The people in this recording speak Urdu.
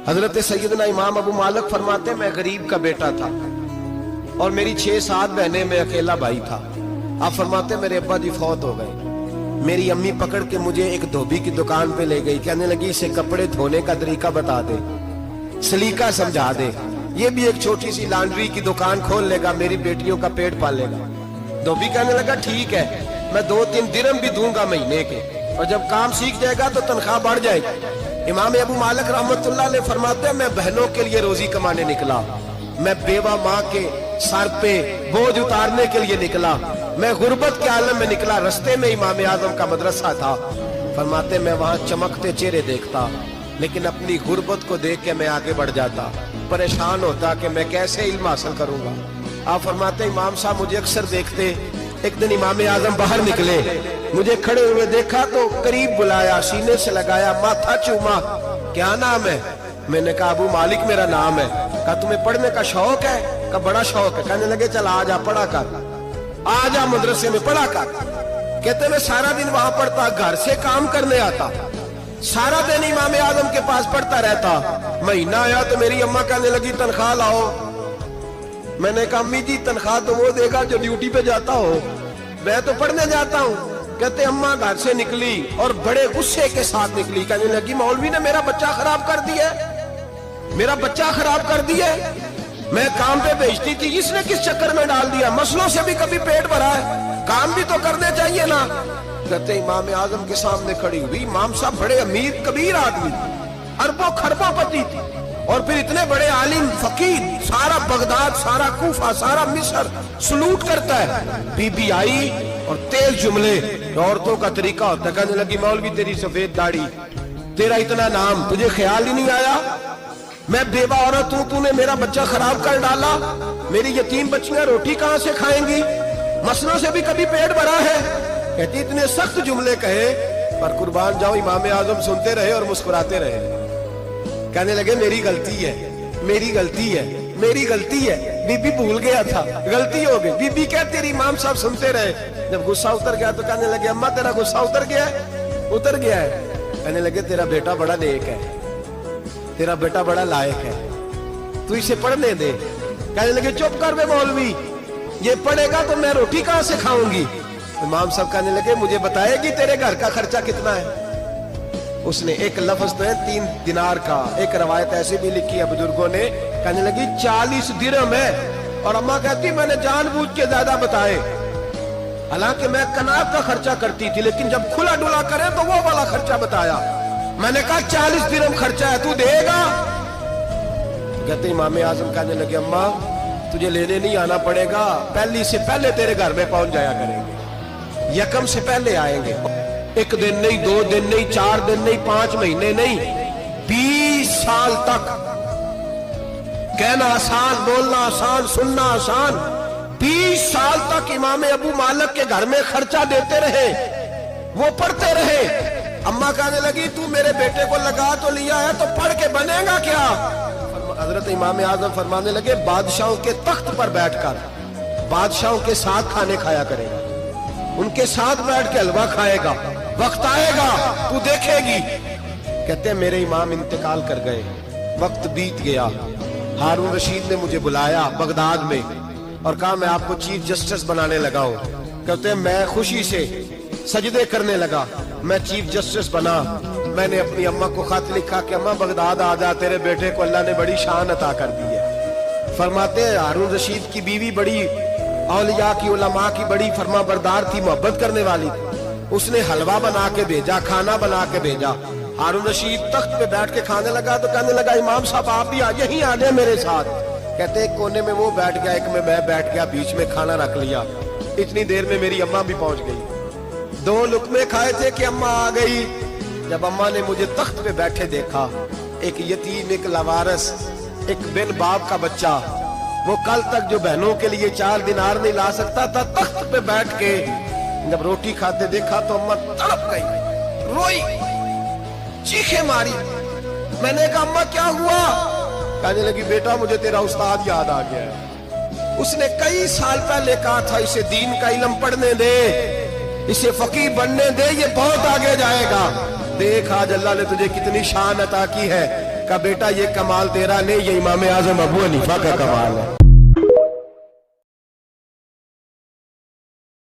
حضرت سیدنا امام ابو مالک فرماتے میں غریب کا بیٹا تھا اور میری 6-7 بہنیں، میں اکیلا بھائی تھا۔ آپ فرماتے میرے ابا جی فوت ہو گئے۔ میری امی پکڑ کے مجھے ایک دھوبی کی دکان پہ لے گئی، کہنے لگی اسے کپڑے دھونے کا طریقہ بتا دے، سلیقہ سمجھا دے، یہ بھی ایک چھوٹی سی لانڈری کی دکان کھول لے گا، میری بیٹیوں کا پیٹ پالے گا۔ دھوبی کہنے لگا ٹھیک ہے، میں 2-3 درہم بھی دوں گا مہینے کے، اور جب کام سیکھ جائے گا تو تنخواہ بڑھ جائے گی۔ امام ابو مالک رحمت اللہ علیہ فرماتے ہیں میں بہنوں کے لیے روزی کمانے نکلا، میں بیوہ ماں کے سر پہ بوجھ اتارنے کے لیے نکلا، میں غربت کے عالم میں نکلا۔ رستے میں امام اعظم کا مدرسہ تھا، فرماتے میں وہاں چمکتے چہرے دیکھتا، لیکن اپنی غربت کو دیکھ کے میں آگے بڑھ جاتا، پریشان ہوتا کہ میں کیسے علم حاصل کروں گا۔ آپ فرماتے امام صاحب مجھے اکثر دیکھتے، ایک دن امام اعظم باہر نکلے، مجھے کھڑے ہوئے دیکھا تو قریب بلایا، سینے سے لگایا، ماتھا چوما، کیا نام ہے؟ میں نے کہا ابو مالک میرا نام ہے۔ کہا تمہیں پڑھنے کا شوق ہے؟ کہا بڑا شوق ہے۔ کہنے لگے چل آجا پڑھا کر، آجا مدرسے میں پڑھا کر۔ کہتے میں سارا دن وہاں پڑھتا، گھر سے کام کرنے آتا، سارا دن امام اعظم کے پاس پڑھتا رہتا۔ مہینہ آیا تو میری اماں کہنے لگی تنخواہ لاؤ۔ میں نے کہا امی جی تنخواہ تو وہ دے گا جو ڈیوٹی پہ جاتا ہو، میں تو پڑھنے جاتا ہوں۔ کہتے اماں گھر سے نکلی اور بڑے غصے کے ساتھ نکلی، کہنے لگی مولوی نے میرا بچہ خراب کر دیا، میرا بچہ خراب کر دیا، میں کام پہ بھیجتی تھی، اس نے کس چکر میں ڈال دیا، مسلوں سے بھی کبھی پیٹ بھرا ہے، کام بھی تو کرنے چاہیے نا۔ کہتے امام اعظم کے سامنے کھڑی ہوئی، امام صاحب بڑے امیر کبیر آدمی، اربوں خربوں پتی تھی، اور پھر اتنے بڑے عالم فقیر، سارا بغداد، سارا کوفہ، سارا مصر سلوٹ کرتا ہے۔ بی بی آئی اور تیز جملے، عورتوں کا طریقہ ہوتا ہے، کہنے لگی مولوی تیری سفید داڑھی، تیرا اتنا نام، تجھے خیال ہی نہیں آیا میں بیوہ عورت ہوں، تو نے میرا بچہ خراب کر ڈالا، میری یتیم بچیاں روٹی کہاں سے کھائیں گی، مسلوں سے بھی کبھی پیٹ بھرا ہے۔ کہتی اتنے سخت جملے کہے پر قربان جاؤ امام اعظم سنتے رہے اور مسکراتے رہے۔ کہنے لگے میری غلطی ہے، میری غلطی ہے، میری غلطی ہے، بی بی بھول گیا تھا، غلطی ہو گئی۔ بی بی کہتے تیری امام صاحب سنتے رہے، جب غصہ اتر گیا تو کہنے لگے اماں تیرا غصہ اتر گیا ہے؟ اتر گیا ہے۔ کہنے لگے تیرا بیٹا بڑا نیک ہے، تیرا بیٹا بڑا لائق ہے، تو اسے پڑھنے دے۔ کہنے لگے چپ کر بے مولوی، یہ پڑھے گا تو میں روٹی کہاں سے کھاؤں گی؟ امام صاحب کہنے لگے مجھے بتائے گی تیرے گھر کا خرچہ کتنا ہے؟ اس نے ایک لفظ تو ہے 3 دینار کا، ایک روایت ایسی بھی لکھی ہے بزرگوں نے، کہنے لگی 40 درہم ہے، اور اماں کہتی میں نے جان بوجھ کے زیادہ بتائے، حالانکہ میں کناب کا خرچہ کرتی تھی، لیکن جب کھلا ڈلا کرے تو وہ والا خرچہ بتایا۔ میں نے کہا 40 درہم خرچہ ہے، تو دے گا؟ کہتے امام اعظم کہنے لگے اماں تجھے لینے نہیں آنا پڑے گا، پہلی سے پہلے تیرے گھر میں پہنچ جایا کریں گے، یکم سے پہلے آئیں گے، 1 دن نہیں، 2 دن نہیں، 4 دن نہیں، 5 مہینے نہیں، 20 سال تک۔ کہنا آسان، بولنا آسان، سننا آسان، 20 سال تک امام ابو مالک کے گھر میں خرچہ دیتے رہے، وہ پڑھتے رہے۔ اماں کہنے لگی تو میرے بیٹے کو لگا تو لیا ہے تو پڑھ کے بنے گا کیا؟ حضرت امام اعظم فرمانے لگے بادشاہوں کے تخت پر بیٹھ کر بادشاہوں کے ساتھ کھانے کھایا کرے گا، ان کے ساتھ بیٹھ کے حلوہ کھائے گا، وقت آئے گا تو دیکھے گی۔ کہتے ہیں میرے امام انتقال کر گئے، وقت بیت گیا، ہارون رشید نے مجھے بلایا بغداد میں اور کہا میں آپ کو چیف جسٹس بنانے لگا ہوں۔ کہتے ہیں میں خوشی سے سجدے کرنے لگا، میں چیف جسٹس بنا۔ میں نے اپنی اماں کو خط لکھا کہ اماں بغداد آ جا، تیرے بیٹے کو اللہ نے بڑی شان عطا کر دی ہے۔ فرماتے ہیں ہارون رشید کی بیوی بڑی اولیاء کی، علماء کی بڑی فرما بردار تھی، محبت کرنے والی تھی، اس نے حلوہ بنا کے بھیجا، کھانا بنا کے بھیجا۔ ہارون رشید تخت پہ بیٹھ کے کھانے لگا تو کہنے لگا امام صاحب آپ بھی یہیں آ جائیں میرے ساتھ۔ کہتے ایک کونے میں وہ بیٹھ گیا، ایک میں بیٹھ گیا، بیچ میں کھانا رکھ لیا۔ اتنی دیر میں میری اماں بھی پہنچ گئی، 2 لقمے کھائے تھے کہ اماں آ گئی۔ جب اماں نے مجھے تخت پہ بیٹھے دیکھا، ایک یتیم، ایک لاوارث، ایک بن باپ کا بچہ، وہ کل تک جو بہنوں کے لیے 4 دینار نہیں لا سکتا تھا، تخت پہ بیٹھ کے جب روٹی کھاتے دیکھا تو اماں تڑپ گئی، روئی، چیخیں ماری۔ میں نے کہا اماں کیا ہوا؟ کہنے لگی بیٹا مجھے تیرا استاد یاد آ گیا ہے، اس نے کئی سال پہلے کہا تھا اسے دین کا علم پڑھنے دے، اسے فقیر بننے دے، یہ بہت آگے جائے گا۔ دیکھ آج اللہ نے تجھے کتنی شان عطا کی ہے، کہا بیٹا یہ کمال تیرا نہیں، یہ امام اعظم ابو حنیفہ کا کمال ہے۔